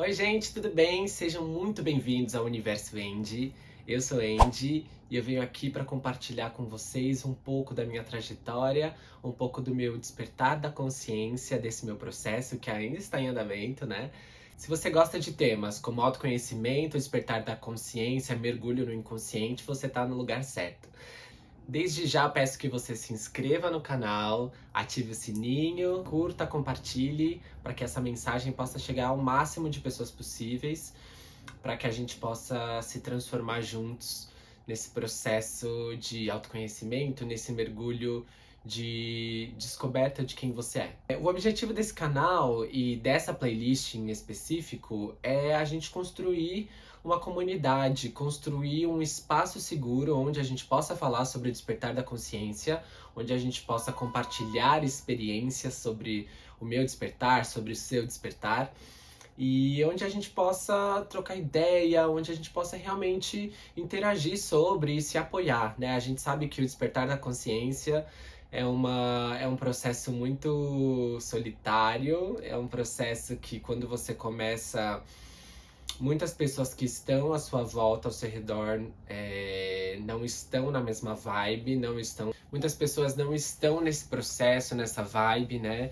Oi, gente, tudo bem? Sejam muito bem-vindos ao Universo Andy. Eu sou Andy e eu venho aqui para compartilhar com vocês um pouco da minha trajetória, um pouco do meu despertar da consciência, desse meu processo que ainda está em andamento, né? Se você gosta de temas como autoconhecimento, despertar da consciência, mergulho no inconsciente, você está no lugar certo. Desde já peço que você se inscreva no canal, ative o sininho, curta, compartilhe, para que essa mensagem possa chegar ao máximo de pessoas possíveis, para que a gente possa se transformar juntos nesse processo de autoconhecimento, nesse mergulho de descoberta de quem você é. O objetivo desse canal e dessa playlist em específico é a gente construir uma comunidade, construir um espaço seguro onde a gente possa falar sobre o despertar da consciência, onde a gente possa compartilhar experiências sobre o meu despertar, sobre o seu despertar, e onde a gente possa trocar ideia, onde a gente possa realmente interagir sobre e se apoiar, né? A gente sabe que o despertar da consciência é um processo muito solitário, é um processo que quando você começa, muitas pessoas que estão à sua volta, ao seu redor, não estão na mesma vibe, não estão. Muitas pessoas não estão nesse processo, nessa vibe, né?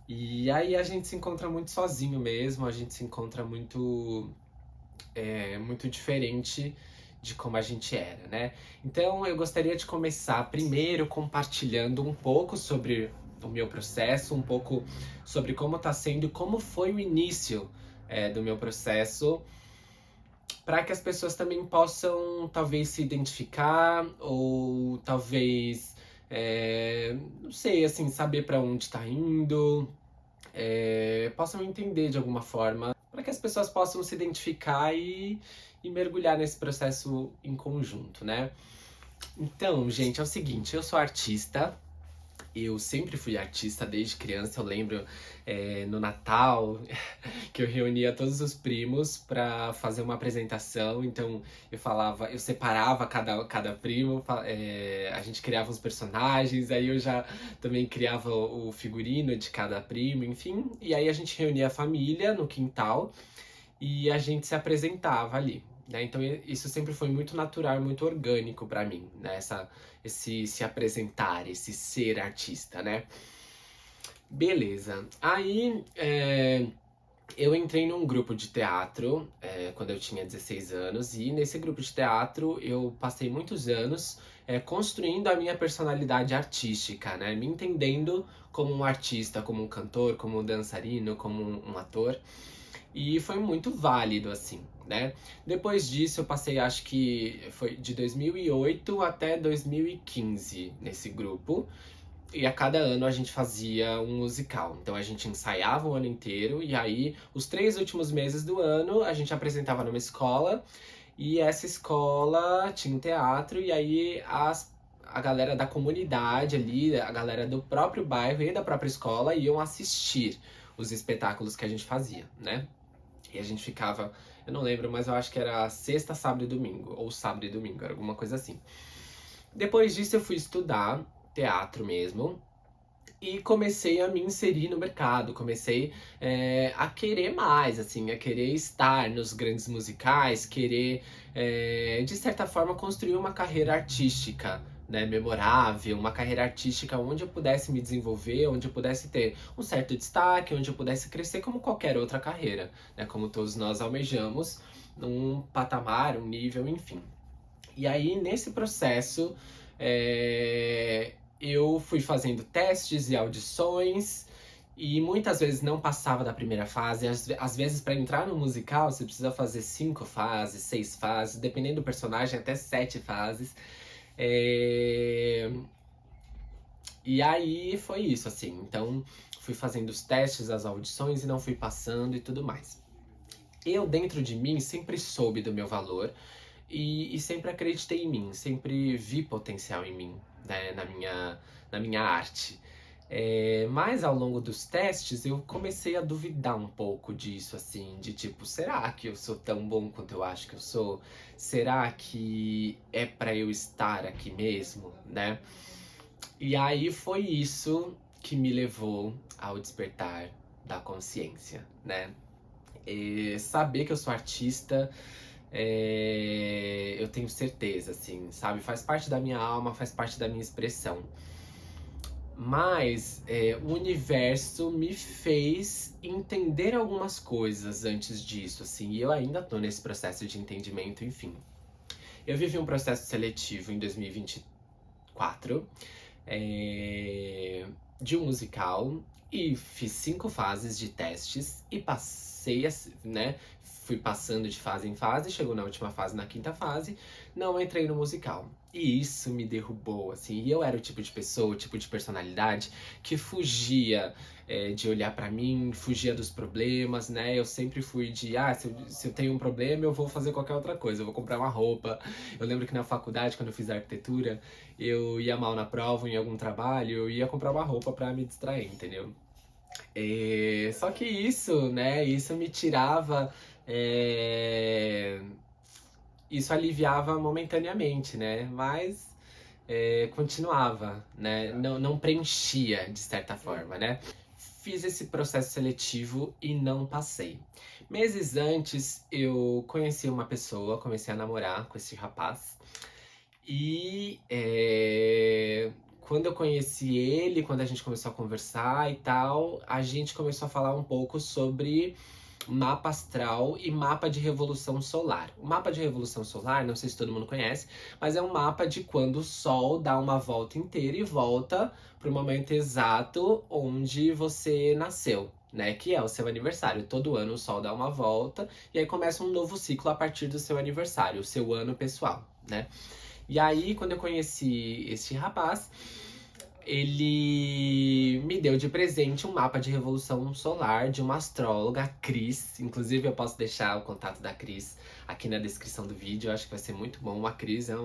E aí a gente se encontra muito sozinho mesmo, a gente se encontra muito diferente de como a gente era, né? Então eu gostaria de começar primeiro compartilhando um pouco sobre o meu processo, um pouco sobre como tá sendo, como foi o início do meu processo, para que as pessoas também possam talvez se identificar ou talvez, não sei, assim, saber para onde tá indo, possam entender de alguma forma, para que as pessoas possam se identificar e mergulhar nesse processo em conjunto, né? Então, gente, é o seguinte, eu sou artista. Eu sempre fui artista desde criança. Eu lembro no Natal que eu reunia todos os primos para fazer uma apresentação. Então eu separava cada primo, a gente criava os personagens, aí eu já também criava o figurino de cada primo, enfim. E aí a gente reunia a família no quintal e a gente se apresentava ali. Né? Então isso sempre foi muito natural, muito orgânico para mim, né? Esse se apresentar, esse ser artista, né? Beleza. Aí eu entrei num grupo de teatro quando eu tinha 16 anos, e nesse grupo de teatro eu passei muitos anos construindo a minha personalidade artística, né? Me entendendo como um artista, como um cantor, como um dançarino, como um ator. E foi muito válido, assim, né? Depois disso, eu passei, acho que foi de 2008 até 2015 nesse grupo. E a cada ano a gente fazia um musical. Então a gente ensaiava o ano inteiro. E aí, os 3 últimos meses do ano, a gente apresentava numa escola. E essa escola tinha um teatro. E aí, a galera da comunidade ali, a galera do próprio bairro e da própria escola iam assistir os espetáculos que a gente fazia, né? E a gente ficava, eu não lembro, mas eu acho que era sexta, sábado e domingo, ou sábado e domingo, era alguma coisa assim. Depois disso eu fui estudar teatro mesmo e comecei a me inserir no mercado, comecei a querer mais, assim, a querer estar nos grandes musicais, querer, de certa forma, construir uma carreira artística, né, memorável, uma carreira artística onde eu pudesse me desenvolver, onde eu pudesse ter um certo destaque, onde eu pudesse crescer como qualquer outra carreira, né, como todos nós almejamos, num patamar, um nível, enfim. E aí, nesse processo, eu fui fazendo testes e audições e muitas vezes não passava da primeira fase. Às vezes, para entrar no musical, você precisa fazer 5 fases, 6 fases, dependendo do personagem, até 7 fases. É, E aí foi isso, assim. Então, fui fazendo os testes, as audições e não fui passando e tudo mais. Eu, dentro de mim, sempre soube do meu valor e sempre acreditei em mim, sempre vi potencial em mim, né, na minha arte. Mas ao longo dos testes eu comecei a duvidar um pouco disso, assim, de tipo, será que eu sou tão bom quanto eu acho que eu sou? Será que é pra eu estar aqui mesmo, né? E aí foi isso que me levou ao despertar da consciência, né? saber que eu sou artista, eu tenho certeza, assim, sabe? Faz parte da minha alma, faz parte da minha expressão. Mas o universo me fez entender algumas coisas antes disso, assim, e eu ainda tô nesse processo de entendimento, enfim. Eu vivi um processo seletivo em 2024, de um musical, e fiz 5 fases de testes e passei, né? Fui passando de fase em fase, chegou na última fase, na 5ª fase, não entrei no musical. E isso me derrubou, assim. E eu era o tipo de pessoa, o tipo de personalidade que fugia de olhar pra mim, fugia dos problemas, né? Eu sempre fui de, se eu tenho um problema, eu vou fazer qualquer outra coisa, eu vou comprar uma roupa. Eu lembro que na faculdade, quando eu fiz arquitetura, eu ia mal na prova, em algum trabalho, eu ia comprar uma roupa pra me distrair, entendeu? Só que isso, né, isso me tirava, isso aliviava momentaneamente, né, mas continuava, né, não preenchia de certa forma, né. Fiz esse processo seletivo e não passei. Meses antes, eu conheci uma pessoa, comecei a namorar com esse rapaz, e quando eu conheci ele, quando a gente começou a conversar e tal, a gente começou a falar um pouco sobre mapa astral e mapa de revolução solar. O mapa de revolução solar, não sei se todo mundo conhece, mas é um mapa de quando o Sol dá uma volta inteira e volta para o momento exato onde você nasceu. Né, que é o seu aniversário. Todo ano o Sol dá uma volta e aí começa um novo ciclo a partir do seu aniversário, o seu ano pessoal, né? E aí, quando eu conheci esse rapaz, ele me deu de presente um mapa de revolução solar de uma astróloga, a Cris. Inclusive, eu posso deixar o contato da Cris aqui na descrição do vídeo. Eu acho que vai ser muito bom. A Cris é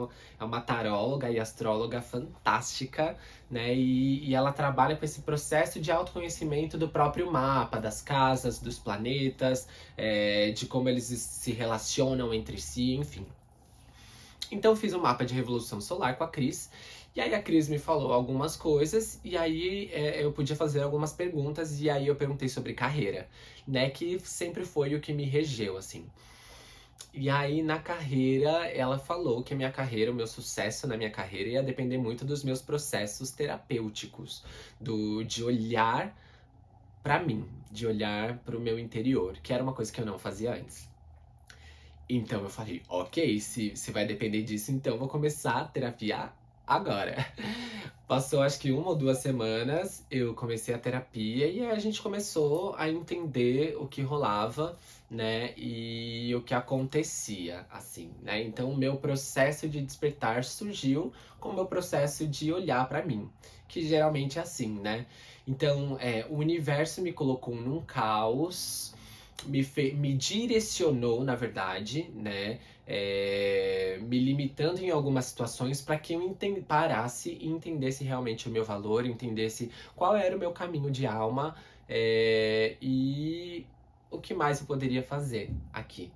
uma taróloga e astróloga fantástica, né? E ela trabalha com esse processo de autoconhecimento do próprio mapa, das casas, dos planetas, de como eles se relacionam entre si, enfim. Então eu fiz um mapa de revolução solar com a Cris. E aí a Cris me falou algumas coisas, e aí eu podia fazer algumas perguntas, e aí eu perguntei sobre carreira, né? Que sempre foi o que me regeu, assim. E aí na carreira, ela falou que a minha carreira, o meu sucesso na minha carreira ia depender muito dos meus processos terapêuticos, de olhar pra mim, de olhar pro meu interior, que era uma coisa que eu não fazia antes. Então eu falei, ok, se vai depender disso, então eu vou começar a terapia agora. Passou acho que 1 ou 2 semanas, eu comecei a terapia e aí a gente começou a entender o que rolava, né? E o que acontecia, assim, né? Então o meu processo de despertar surgiu com o meu processo de olhar pra mim, que geralmente é assim, né? Então o universo me colocou num caos, me direcionou, na verdade, né? Me limitando em algumas situações para que eu parasse e entendesse realmente o meu valor, entendesse qual era o meu caminho de alma, e o que mais eu poderia fazer aqui.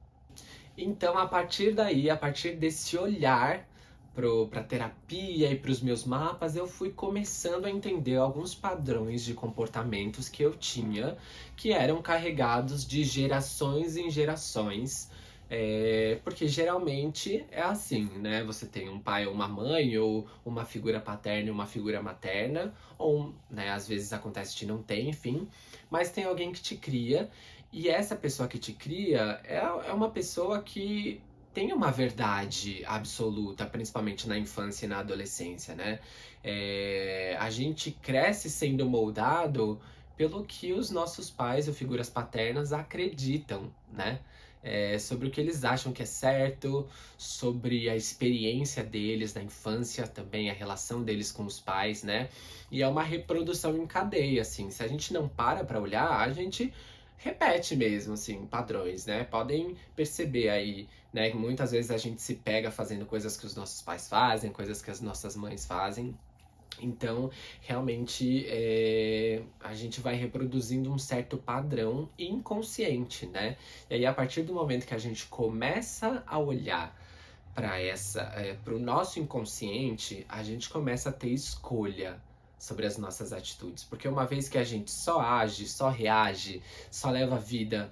Então, a partir daí, a partir desse olhar para terapia e para os meus mapas, eu fui começando a entender alguns padrões de comportamentos que eu tinha, que eram carregados de gerações em gerações. Porque geralmente é assim, né? Você tem um pai ou uma mãe, ou uma figura paterna e uma figura materna, ou, né, às vezes acontece de não ter, enfim, mas tem alguém que te cria, e essa pessoa que te cria é uma pessoa que tem uma verdade absoluta, principalmente na infância e na adolescência, né? A gente cresce sendo moldado pelo que os nossos pais ou figuras paternas acreditam, né? Sobre o que eles acham que é certo, sobre a experiência deles na infância também, a relação deles com os pais, né? E é uma reprodução em cadeia, assim. Se a gente não para olhar, a gente repete mesmo, assim, padrões, né? Podem perceber aí, né? Que muitas vezes a gente se pega fazendo coisas que os nossos pais fazem, coisas que as nossas mães fazem. Então, realmente, a gente vai reproduzindo um certo padrão inconsciente, né? E aí, a partir do momento que a gente começa a olhar para o nosso inconsciente, a gente começa a ter escolha, sobre as nossas atitudes. Porque uma vez que a gente só age, só reage, só leva a vida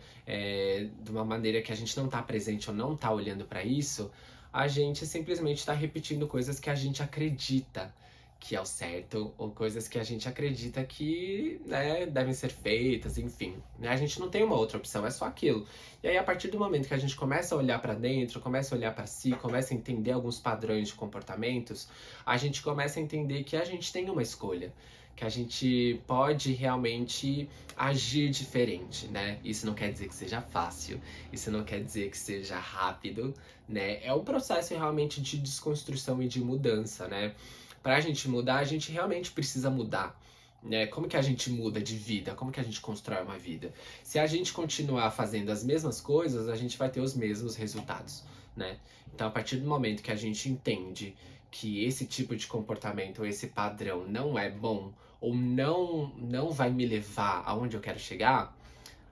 de uma maneira que a gente não tá presente ou não tá olhando para isso, a gente simplesmente está repetindo coisas que a gente acredita que é o certo, ou coisas que a gente acredita que, né, devem ser feitas, enfim. Né? A gente não tem uma outra opção, é só aquilo. E aí, a partir do momento que a gente começa a olhar para dentro, começa a olhar para si, começa a entender alguns padrões de comportamentos, a gente começa a entender que a gente tem uma escolha. Que a gente pode realmente agir diferente, né? Isso não quer dizer que seja fácil, isso não quer dizer que seja rápido, né? É um processo realmente de desconstrução e de mudança, né? Pra gente mudar, a gente realmente precisa mudar. Né? Como que a gente muda de vida? Como que a gente constrói uma vida? Se a gente continuar fazendo as mesmas coisas, a gente vai ter os mesmos resultados, né? Então, a partir do momento que a gente entende que esse tipo de comportamento, ou esse padrão não é bom, ou não vai me levar aonde eu quero chegar,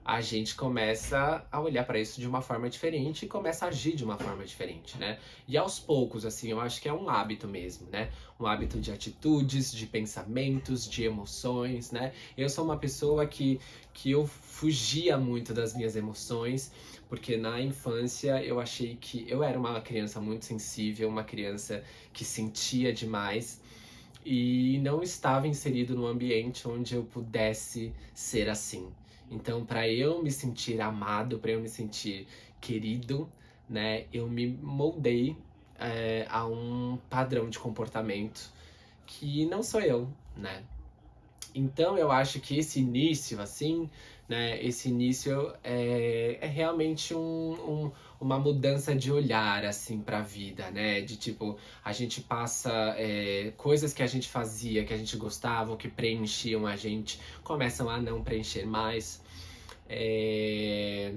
a gente começa a olhar para isso de uma forma diferente e começa a agir de uma forma diferente, né? E aos poucos, assim, eu acho que é um hábito mesmo, né? Um hábito de atitudes, de pensamentos, de emoções, né? Eu sou uma pessoa que eu fugia muito das minhas emoções, porque na infância eu achei que eu era uma criança muito sensível, uma criança que sentia demais e não estava inserido num ambiente onde eu pudesse ser assim. Então, para eu me sentir amado, para eu me sentir querido, né, eu me moldei a um padrão de comportamento que não sou eu, né? Então eu acho que esse início, assim, né? Esse início é realmente uma mudança de olhar, assim, pra vida, né? De tipo, a gente passa coisas que a gente fazia, que a gente gostava, ou que preenchiam a gente, começam a não preencher mais. É,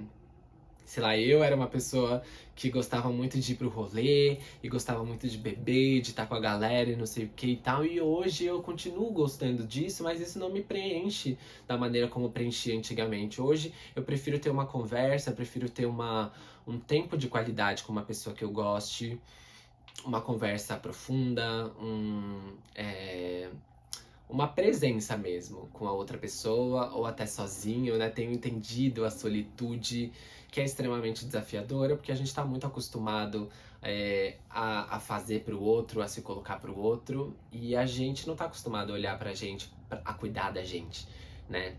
sei lá, eu era uma pessoa que gostava muito de ir pro rolê, e gostava muito de beber, de estar com a galera e não sei o que e tal. E hoje eu continuo gostando disso, mas isso não me preenche da maneira como preenchia antigamente. Hoje eu prefiro ter uma conversa, eu prefiro ter um tempo de qualidade com uma pessoa que eu goste, uma conversa profunda, uma presença mesmo com a outra pessoa ou até sozinho, né? Tenho entendido a solitude, que é extremamente desafiadora, porque a gente está muito acostumado a fazer para o outro, a se colocar para o outro, e a gente não está acostumado a olhar para a gente, a cuidar da gente, né?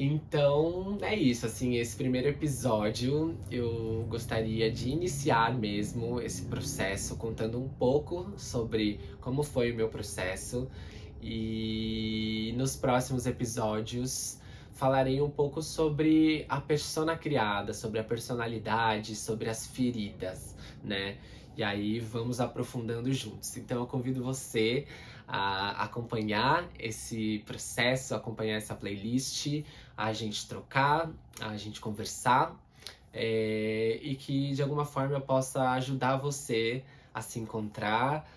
Então, é isso, assim, esse primeiro episódio eu gostaria de iniciar mesmo esse processo contando um pouco sobre como foi o meu processo e nos próximos episódios falarei um pouco sobre a persona criada, sobre a personalidade, sobre as feridas, né? E aí vamos aprofundando juntos. Então eu convido você a acompanhar esse processo, acompanhar essa playlist, a gente trocar, a gente conversar, e que de alguma forma eu possa ajudar você a se encontrar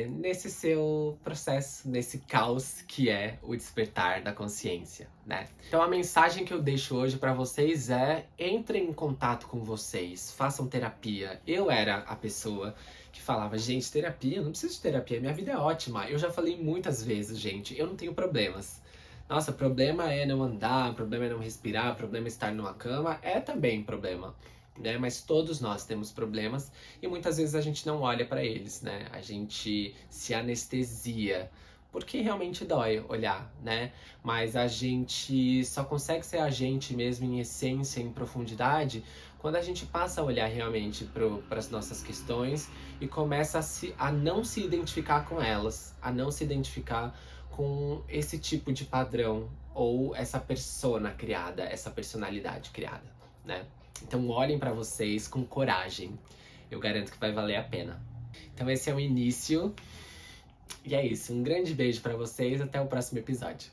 nesse seu processo, nesse caos que é o despertar da consciência, né? Então a mensagem que eu deixo hoje para vocês é: entrem em contato com vocês, façam terapia. Eu era a pessoa que falava, gente, terapia, não preciso de terapia, minha vida é ótima. Eu já falei muitas vezes, gente, eu não tenho problemas. Nossa, problema é não andar, problema é não respirar, problema é estar numa cama, é também problema, né? Mas todos nós temos problemas e muitas vezes a gente não olha para eles, né? A gente se anestesia, porque realmente dói olhar, né? Mas a gente só consegue ser a gente mesmo em essência, em profundidade, quando a gente passa a olhar realmente para as nossas questões e começa a não se identificar com elas, a não se identificar com esse tipo de padrão ou essa persona criada, essa personalidade criada, né? Então olhem para vocês com coragem. Eu garanto que vai valer a pena. Então esse é o início. E é isso. Um grande beijo para vocês. Até o próximo episódio.